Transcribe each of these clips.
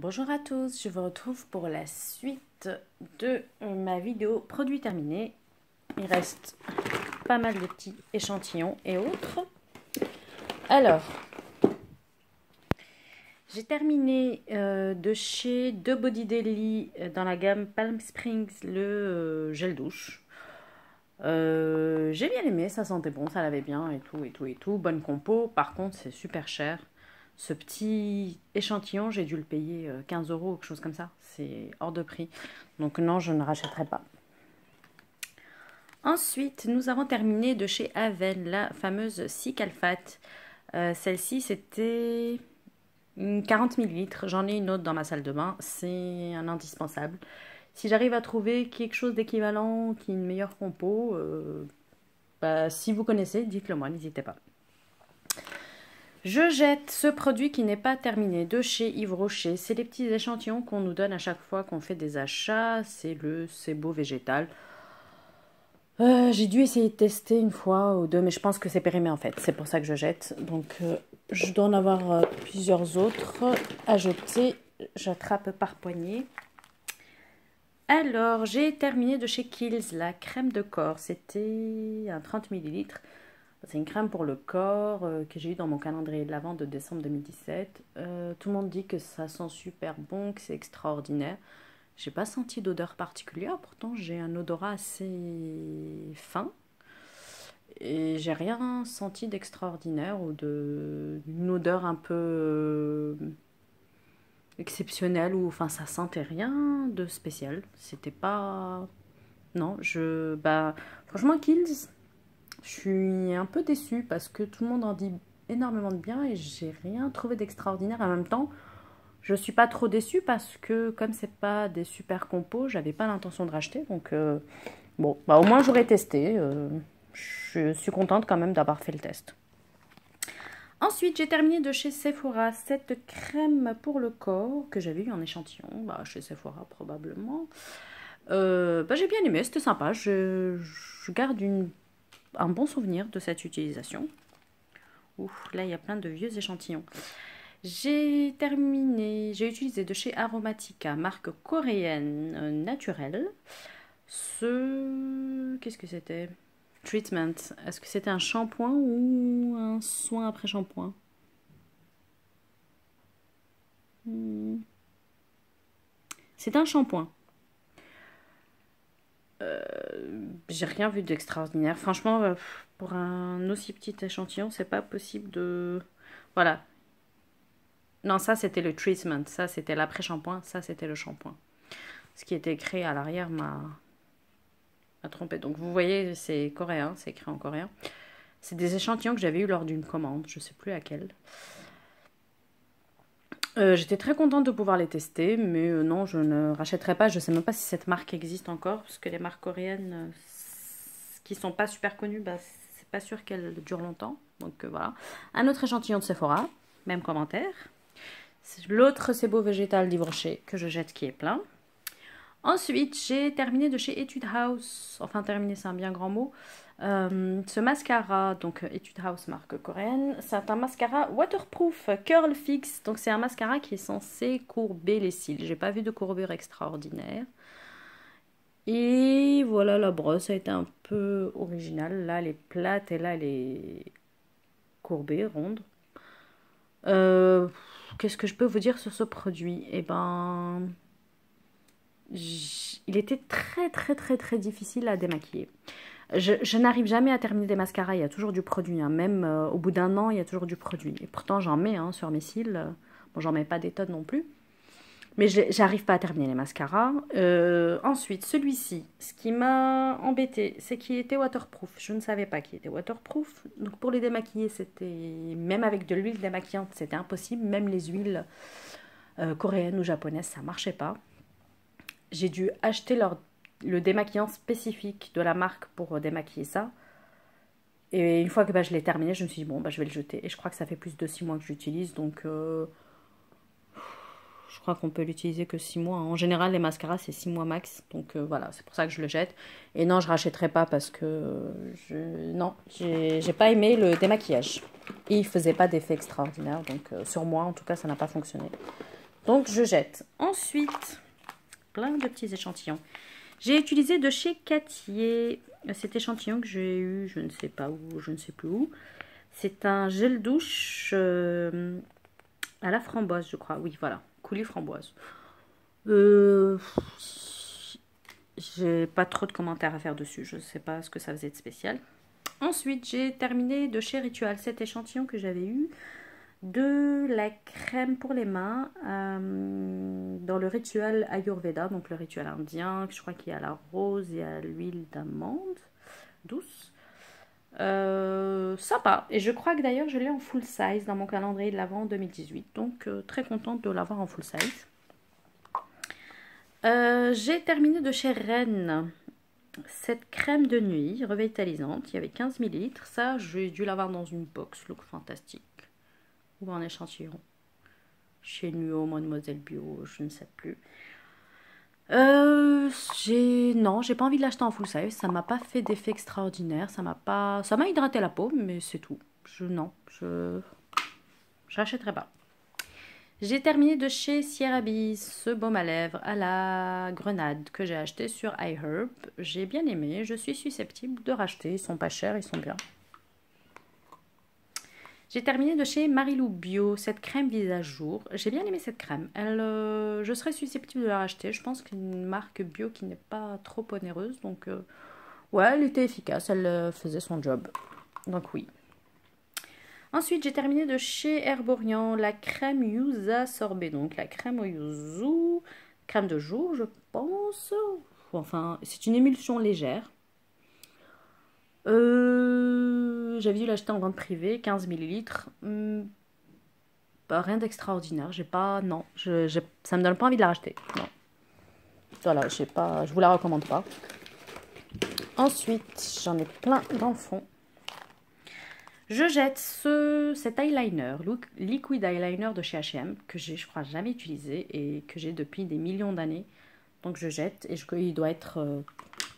Bonjour à tous, je vous retrouve pour la suite de ma vidéo produit terminé. Il reste pas mal de petits échantillons et autres. Alors, j'ai terminé de chez The Body Daily dans la gamme Palm Springs le gel douche. J'ai bien aimé, ça sentait bon, ça lavait bien et tout, bonne compo. Par contre, c'est super cher. Ce petit échantillon, j'ai dû le payer 15 € ou quelque chose comme ça. C'est hors de prix. Donc non, je ne rachèterai pas. Ensuite, nous avons terminé de chez Aven, la fameuse Cicalfate. Celle-ci, c'était 40 ml. J'en ai une autre dans ma salle de bain. C'est un indispensable. Si j'arrive à trouver quelque chose d'équivalent, qui est une meilleure compo, si vous connaissez, dites-le moi, n'hésitez pas. Je jette ce produit qui n'est pas terminé de chez Yves Rocher. C'est les petits échantillons qu'on nous donne à chaque fois qu'on fait des achats. C'est le Sebo végétal. J'ai dû essayer de tester une fois ou deux, mais je pense que c'est périmé en fait. C'est pour ça que je jette. Donc je dois en avoir plusieurs autres à jeter. J'attrape par poignée. Alors, j'ai terminé de chez Kiehl's la crème de corps. C'était un 30 ml. C'est une crème pour le corps que j'ai eu dans mon calendrier de l'Avent de décembre 2017. Tout le monde dit que ça sent super bon, que c'est extraordinaire. J'ai pas senti d'odeur particulière, pourtant j'ai un odorat assez fin. Et j'ai rien senti d'extraordinaire ou d'une odeur un peu exceptionnelle ou enfin ça sentait rien de spécial. C'était pas non, franchement Kiehl's, je suis un peu déçue parce que tout le monde en dit énormément de bien et j'ai rien trouvé d'extraordinaire. En même temps, je suis pas trop déçue parce que comme c'est pas des super compos, j'avais pas l'intention de racheter. Donc bon, au moins j'aurais testé. Je suis contente quand même d'avoir fait le test. Ensuite, j'ai terminé de chez Sephora cette crème pour le corps que j'avais eu en échantillon, chez Sephora probablement. J'ai bien aimé, c'était sympa. Je garde un bon souvenir de cette utilisation. Ouf, là il y a plein de vieux échantillons. J'ai utilisé de chez Aromatica, marque coréenne naturelle. Qu'est-ce que c'était? Treatment. Est-ce que c'était un shampoing ou un soin après shampoing? C'est un shampoing. J'ai rien vu d'extraordinaire. Franchement, pour un aussi petit échantillon, c'est pas possible de... Voilà. Non, ça c'était le treatment. Ça c'était l'après-shampoing. Ça c'était le shampoing. Ce qui était écrit à l'arrière m'a trompé. Donc vous voyez, c'est coréen. C'est écrit en coréen. C'est des échantillons que j'avais eu lors d'une commande. Je sais plus laquelle. J'étais très contente de pouvoir les tester, mais non, je ne rachèterai pas. Je ne sais même pas si cette marque existe encore, parce que les marques coréennes qui sont pas super connues, c'est pas sûr qu'elles durent longtemps. Donc voilà. Un autre échantillon de Sephora, même commentaire. L'autre Sebo végétal d'Yves Rocher que je jette qui est plein. Ensuite, j'ai terminé de chez Etude House. Enfin, terminé, c'est un bien grand mot. Ce mascara, donc Etude House marque coréenne, c'est un mascara waterproof curl fix. Donc c'est un mascara qui est censé courber les cils. J'ai pas vu de courbure extraordinaire. Et voilà, la brosse a été un peu originale. Là, elle est plate et là, elle est courbée, ronde. Qu'est-ce que je peux vous dire sur ce produit? Eh ben, il était très difficile à démaquiller. Je n'arrive jamais à terminer des mascaras, il y a toujours du produit. Même au bout d'un an, il y a toujours du produit. Et pourtant, j'en mets sur mes cils. Bon, j'en mets pas des tonnes non plus. Mais j'arrive pas à terminer les mascaras. Ensuite, celui-ci, ce qui m'a embêté, c'est qu'il était waterproof. Je ne savais pas qu'il était waterproof. Donc pour les démaquiller, même avec de l'huile démaquillante, c'était impossible. Même les huiles coréennes ou japonaises, ça marchait pas. J'ai dû acheter le démaquillant spécifique de la marque pour démaquiller ça. Et une fois que je l'ai terminé, je me suis dit, bon, je vais le jeter. Et je crois que ça fait plus de 6 mois que j'utilise, donc je crois qu'on peut l'utiliser que 6 mois. En général, les mascaras, c'est 6 mois max. Donc voilà, c'est pour ça que je le jette. Et non, je ne rachèterai pas parce que non, j'ai pas aimé le démaquillage. Et il ne faisait pas d'effet extraordinaire. Donc sur moi, en tout cas, ça n'a pas fonctionné. Donc, je jette. Ensuite, plein de petits échantillons. J'ai utilisé de chez Cattier cet échantillon que j'ai eu, je ne sais pas où, je ne sais plus où. C'est un gel douche à la framboise, je crois. Oui, voilà, coulis framboise. J'ai pas trop de commentaires à faire dessus. Je ne sais pas ce que ça faisait de spécial. Ensuite, j'ai terminé de chez Ritual cet échantillon que j'avais eu de la crème pour les mains dans le rituel Ayurveda, donc le rituel indien, je crois qu'il y a la rose et à l'huile d'amande douce. Sympa. Et je crois que d'ailleurs je l'ai en full size dans mon calendrier de l'Avent 2018. Donc très contente de l'avoir en full size. J'ai terminé de chez Rennes cette crème de nuit revitalisante. Il y avait 15 ml. Ça, j'ai dû l'avoir dans une box. Look fantastique. Ou en échantillon. Chez Nuo, Mademoiselle Bio, je ne sais plus. Non, j'ai pas envie de l'acheter en full size. Ça m'a pas fait d'effet extraordinaire. Ça m'a hydraté la peau, mais c'est tout. Je n'achèterai pas. J'ai terminé de chez Sierra Bees ce baume à lèvres à la grenade que j'ai acheté sur iHerb. J'ai bien aimé. Je suis susceptible de racheter. Ils sont pas chers, ils sont bien. J'ai terminé de chez Marilou Bio cette crème visage jour. J'ai bien aimé cette crème. Je serais susceptible de la racheter. Je pense qu'une marque bio qui n'est pas trop onéreuse. Donc, ouais, elle était efficace. Elle faisait son job. Donc, oui. Ensuite, j'ai terminé de chez Herborian la crème Yuza sorbet. Donc, la crème au yuzu. Crème de jour, je pense. Enfin, c'est une émulsion légère. J'avais dû l'acheter en vente privée, 15 ml. Rien d'extraordinaire. Non, ça me donne pas envie de la racheter. Non. Voilà, je vous la recommande pas. Ensuite, j'en ai plein dans le fond. Je jette cet eyeliner, liquid eyeliner de chez H&M, que j'ai, je crois, jamais utilisé et que j'ai depuis des millions d'années. Donc je jette et il doit être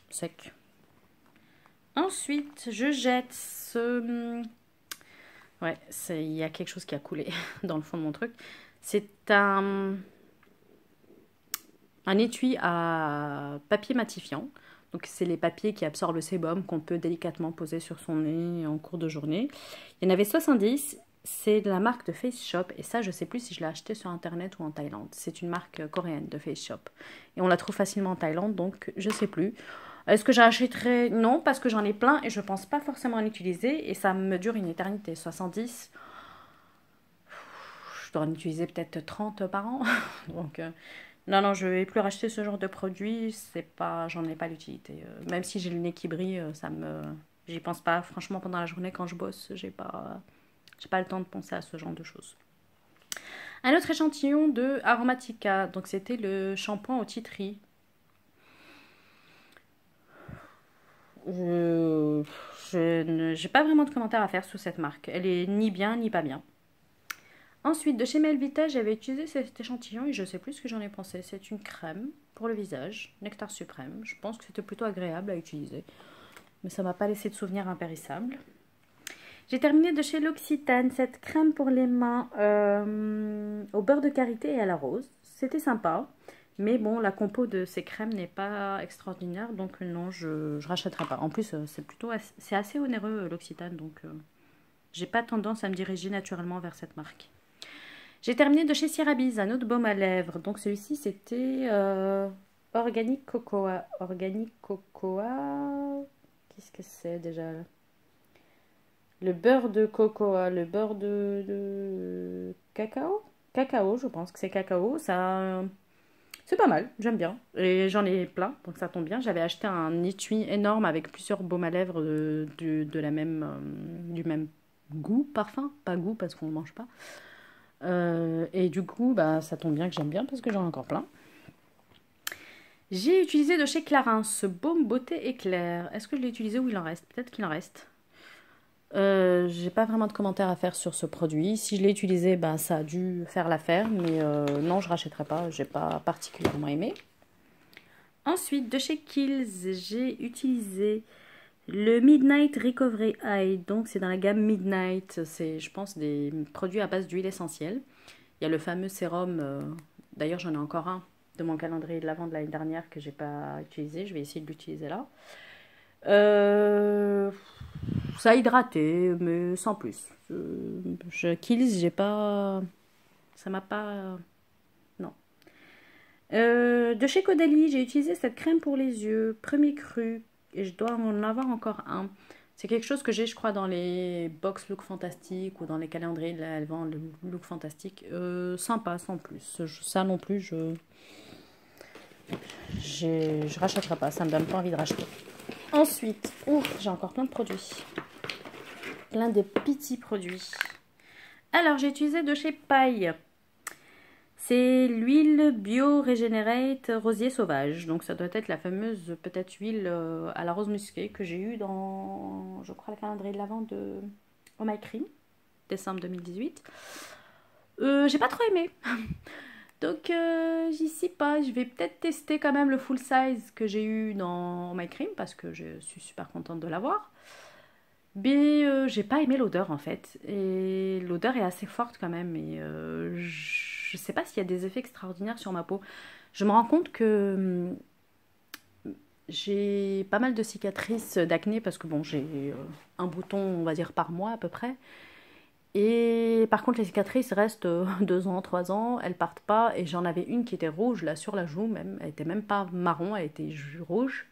sec. Ensuite, je jette ouais, il y a quelque chose qui a coulé dans le fond de mon truc. C'est un étui à papier matifiant. Donc, c'est les papiers qui absorbent le sébum qu'on peut délicatement poser sur son nez en cours de journée. Il y en avait 70. C'est de la marque de Face Shop. Et ça, je ne sais plus si je l'ai acheté sur Internet ou en Thaïlande. C'est une marque coréenne de Face Shop. Et on la trouve facilement en Thaïlande, donc je ne sais plus. Est-ce que j'achèterais? Non, parce que j'en ai plein et je ne pense pas forcément en utiliser. Et ça me dure une éternité. 70, je dois en utiliser peut-être 30 par an. Donc, non, je ne vais plus racheter ce genre de produit. J'en ai pas l'utilité. Même si j'ai le nez qui brille, j'y pense pas. Franchement, pendant la journée, quand je bosse, j'ai pas le temps de penser à ce genre de choses. Un autre échantillon de Aromatica. Donc, c'était le shampoing au tea tree. Je n'ai pas vraiment de commentaires à faire sur cette marque. Elle est ni bien ni pas bien. Ensuite, de chez Melvita, j'avais utilisé cet échantillon et je sais plus ce que j'en ai pensé. C'est une crème pour le visage, Nectar Suprême. Je pense que c'était plutôt agréable à utiliser. Mais ça m'a pas laissé de souvenir impérissable. J'ai terminé de chez L'Occitane cette crème pour les mains au beurre de karité et à la rose. C'était sympa. Mais bon, la compo de ces crèmes n'est pas extraordinaire. Donc non, je ne rachèterai pas. En plus, c'est assez onéreux L'Occitane. Donc j'ai pas tendance à me diriger naturellement vers cette marque. J'ai terminé de chez Sierra Bees, un autre baume à lèvres. Donc celui-ci, c'était Organic Cocoa. Organic Cocoa. Qu'est-ce que c'est déjà là? Le beurre de cocoa, le beurre de cacao. Cacao, je pense que c'est cacao. Ça, c'est pas mal, j'aime bien. Et j'en ai plein, donc ça tombe bien. J'avais acheté un étui énorme avec plusieurs baumes à lèvres du même goût, parfum. Pas goût parce qu'on ne mange pas. Et du coup, ça tombe bien que j'aime bien parce que j'en ai encore plein. J'ai utilisé de chez Clarins ce baume beauté éclair. Est-ce que je l'ai utilisé ou il en reste? Peut-être qu'il en reste. J'ai pas vraiment de commentaires à faire sur ce produit. Si je l'ai utilisé, ça a dû faire l'affaire. Mais non, je rachèterai pas. J'ai pas particulièrement aimé. Ensuite, de chez Kiehl's, j'ai utilisé le Midnight Recovery Eye. Donc, c'est dans la gamme Midnight. C'est, je pense, des produits à base d'huile essentielle. Il y a le fameux sérum D'ailleurs, j'en ai encore un de mon calendrier de l'Avent de l'année dernière que j'ai pas utilisé. Je vais essayer de l'utiliser là. Ça a hydraté, mais sans plus. Kills, j'ai pas... Ça m'a pas... Non. De chez Caudalie, j'ai utilisé cette crème pour les yeux, premier cru, et je dois en avoir encore un. C'est quelque chose que j'ai, je crois, dans les box Look Fantastique ou dans les calendriers de l'Avent Look Fantastique. Sympa, sans plus. Ça non plus, je rachèterai pas, ça me donne pas envie de racheter. Ensuite, j'ai encore plein de produits. Plein de petits produits. Alors, j'ai utilisé de chez Paille. C'est l'huile Bio Regenerate Rosier Sauvage. Donc ça doit être la fameuse peut-être huile à la rose musquée que j'ai eue dans, je crois, le calendrier de l'Avent de Oh My Cream, décembre 2018. J'ai pas trop aimé. Donc j'y suis pas. Je vais peut-être tester quand même le full size que j'ai eu dans Oh My Cream parce que je suis super contente de l'avoir. Mais j'ai pas aimé l'odeur en fait. Et l'odeur est assez forte quand même. Et je sais pas s'il y a des effets extraordinaires sur ma peau. Je me rends compte que j'ai pas mal de cicatrices d'acné parce que bon, j'ai un bouton, on va dire, par mois à peu près. Et par contre, les cicatrices restent 2 ans, 3 ans, elles partent pas. Et j'en avais une qui était rouge là sur la joue même. Elle était même pas marron, elle était rouge.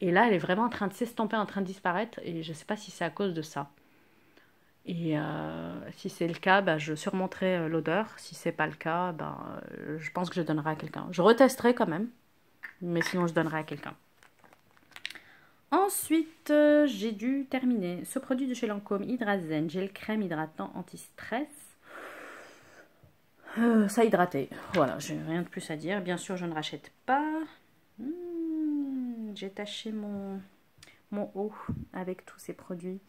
Et là, elle est vraiment en train de s'estomper, en train de disparaître. Et je sais pas si c'est à cause de ça. Et si c'est le cas, bah, je surmonterai l'odeur. Si c'est pas le cas, bah, je pense que je donnerai à quelqu'un. Je retesterai quand même, mais sinon je donnerai à quelqu'un. Ensuite, j'ai dû terminer ce produit de chez Lancôme, Hydrazen, gel crème hydratant anti-stress. Ça a hydraté. Voilà, j'ai rien de plus à dire. Bien sûr, je ne rachète pas. J'ai taché mon haut avec tous ces produits.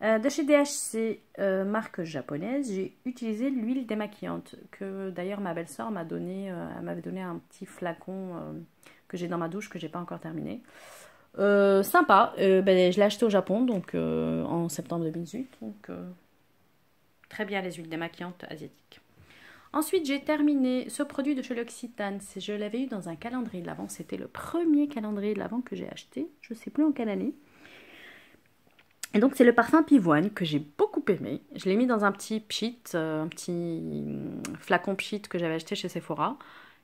De chez DHC, marque japonaise, j'ai utilisé l'huile démaquillante que d'ailleurs ma belle-sœur m'a donné. Elle m'avait donné un petit flacon que j'ai dans ma douche que j'ai pas encore terminé. Sympa. Je l'ai acheté au Japon donc en septembre 2018. Donc très bien les huiles démaquillantes asiatiques. Ensuite, j'ai terminé ce produit de chez L'Occitane. Je l'avais eu dans un calendrier de l'Avent. C'était le premier calendrier de l'Avent que j'ai acheté. Je ne sais plus en quelle année. Et donc, c'est le parfum Pivoine que j'ai beaucoup aimé. Je l'ai mis dans un petit pchit, un petit flacon pchit que j'avais acheté chez Sephora.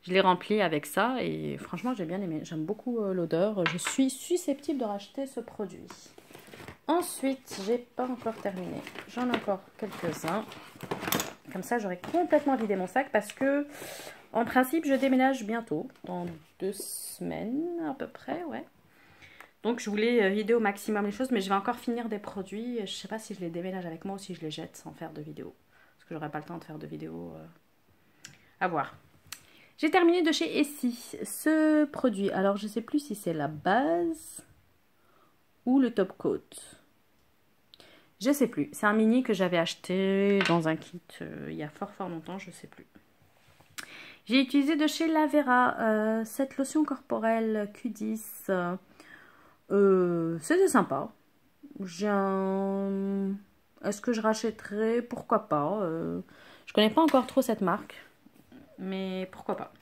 Je l'ai rempli avec ça et franchement, j'ai bien aimé. J'aime beaucoup l'odeur. Je suis susceptible de racheter ce produit. Ensuite, j'ai pas encore terminé. J'en ai encore quelques-uns. Comme ça, j'aurai complètement vidé mon sac parce que, en principe, je déménage bientôt, dans 2 semaines à peu près, ouais. Donc, je voulais vider au maximum les choses, mais je vais encore finir des produits. Je ne sais pas si je les déménage avec moi ou si je les jette sans faire de vidéo. Parce que j'aurai pas le temps de faire de vidéo à voir. J'ai terminé de chez Essie ce produit. Alors, je ne sais plus si c'est la base ou le top coat. Je sais plus. C'est un mini que j'avais acheté dans un kit il y a fort longtemps, je sais plus. J'ai utilisé de chez Lavera cette lotion corporelle Q10. C'était sympa. Est-ce que je rachèterais? Pourquoi pas. Je connais pas encore trop cette marque, mais pourquoi pas.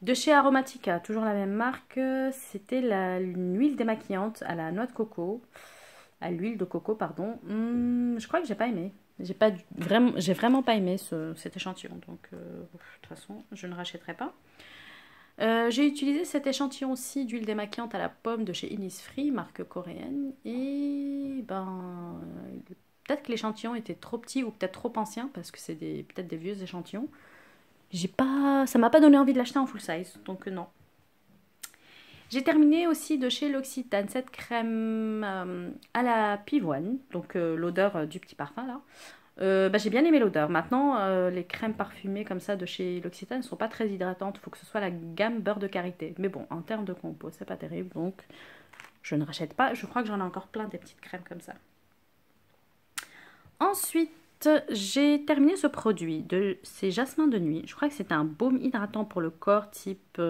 De chez Aromatica, toujours la même marque, c'était une huile démaquillante à la noix de coco. À l'huile de coco, pardon. Je crois que j'ai pas aimé. J'ai vraiment pas aimé cet échantillon. Donc, de toute façon, je ne rachèterai pas. J'ai utilisé cet échantillon aussi d'huile démaquillante à la pomme de chez Innisfree, marque coréenne. Et peut-être que l'échantillon était trop petit ou peut-être trop ancien parce que c'est peut-être des vieux échantillons. Ça m'a pas donné envie de l'acheter en full size. Donc, non. J'ai terminé aussi de chez L'Occitane cette crème à la pivoine, donc l'odeur du petit parfum là. J'ai bien aimé l'odeur. Maintenant, les crèmes parfumées comme ça de chez L'Occitane ne sont pas très hydratantes. Il faut que ce soit la gamme beurre de karité. Mais bon, en termes de compo, c'est pas terrible, donc je ne rachète pas. Je crois que j'en ai encore plein des petites crèmes comme ça. Ensuite, j'ai terminé ce produit. C'est Jasmin de nuit. Je crois que c'est un baume hydratant pour le corps type...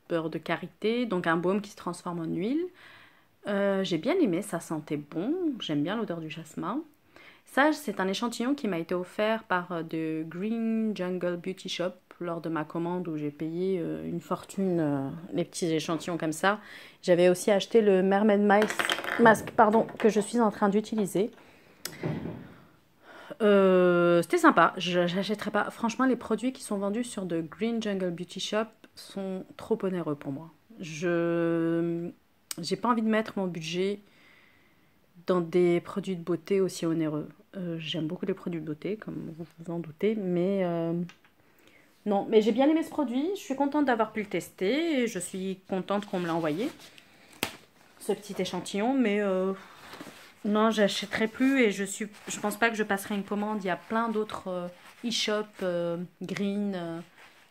beurre de karité, donc un baume qui se transforme en huile. J'ai bien aimé, ça sentait bon, j'aime bien l'odeur du jasmin. Ça, c'est un échantillon qui m'a été offert par The Green Jungle Beauty Shop lors de ma commande où j'ai payé une fortune les petits échantillons comme ça. J'avais aussi acheté le Mermaid Mask que je suis en train d'utiliser. C'était sympa, j'achèterai pas. Franchement, les produits qui sont vendus sur The Green Jungle Beauty Shop sont trop onéreux pour moi. J'ai pas envie de mettre mon budget dans des produits de beauté aussi onéreux. J'aime beaucoup les produits de beauté, comme vous vous en doutez, mais non, mais j'ai bien aimé ce produit. Je suis contente d'avoir pu le tester et je suis contente qu'on me l'a envoyé, ce petit échantillon, mais non, j'achèterai plus et je pense pas que je passerai une commande. Il y a plein d'autres e-shop green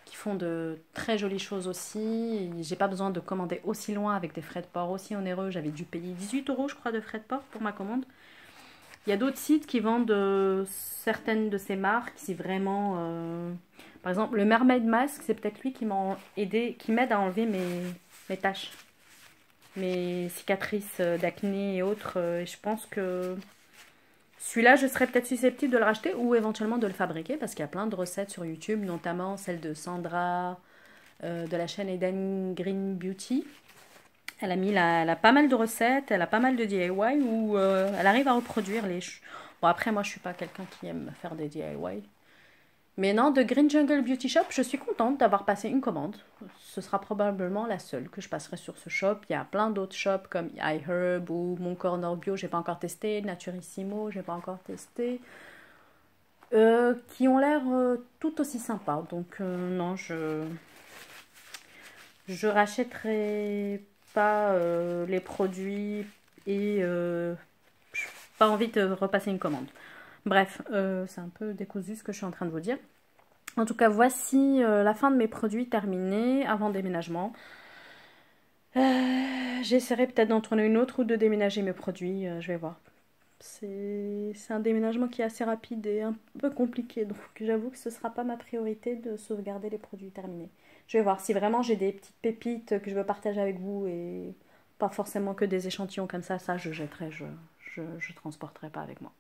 qui font de très jolies choses aussi. J'ai pas besoin de commander aussi loin avec des frais de port aussi onéreux. J'avais dû payer 18 € je crois de frais de port pour ma commande. Il y a d'autres sites qui vendent certaines de ces marques si vraiment... par exemple, le Mermaid Mask, c'est peut-être lui qui m'a aidé, qui m'aide à enlever mes taches, mes cicatrices d'acné et autres. Et je pense que celui-là, je serais peut-être susceptible de le racheter ou éventuellement de le fabriquer parce qu'il y a plein de recettes sur YouTube, notamment celle de Sandra de la chaîne Eden Green Beauty. Elle a pas mal de recettes, elle a pas mal de DIY où elle arrive à reproduire les... Bon, après, moi, je suis pas quelqu'un qui aime faire des DIY. Mais non, de Green Jungle Beauty Shop, je suis contente d'avoir passé une commande. Ce sera probablement la seule que je passerai sur ce shop. Il y a plein d'autres shops comme iHerb ou Mon Corner Bio, j'ai pas encore testé. Naturissimo, j'ai pas encore testé. Qui ont l'air tout aussi sympas. Donc non, je rachèterai pas les produits et j'ai pas envie de repasser une commande. Bref, c'est un peu décousu ce que je suis en train de vous dire. En tout cas, voici la fin de mes produits terminés avant déménagement. J'essaierai peut-être d'en tourner une autre ou de déménager mes produits, je vais voir. C'est un déménagement qui est assez rapide et un peu compliqué, donc j'avoue que ce ne sera pas ma priorité de sauvegarder les produits terminés. Je vais voir si vraiment j'ai des petites pépites que je veux partager avec vous et pas forcément que des échantillons comme ça je jetterai, je transporterai pas avec moi.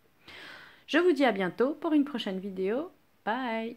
Je vous dis à bientôt pour une prochaine vidéo. Bye!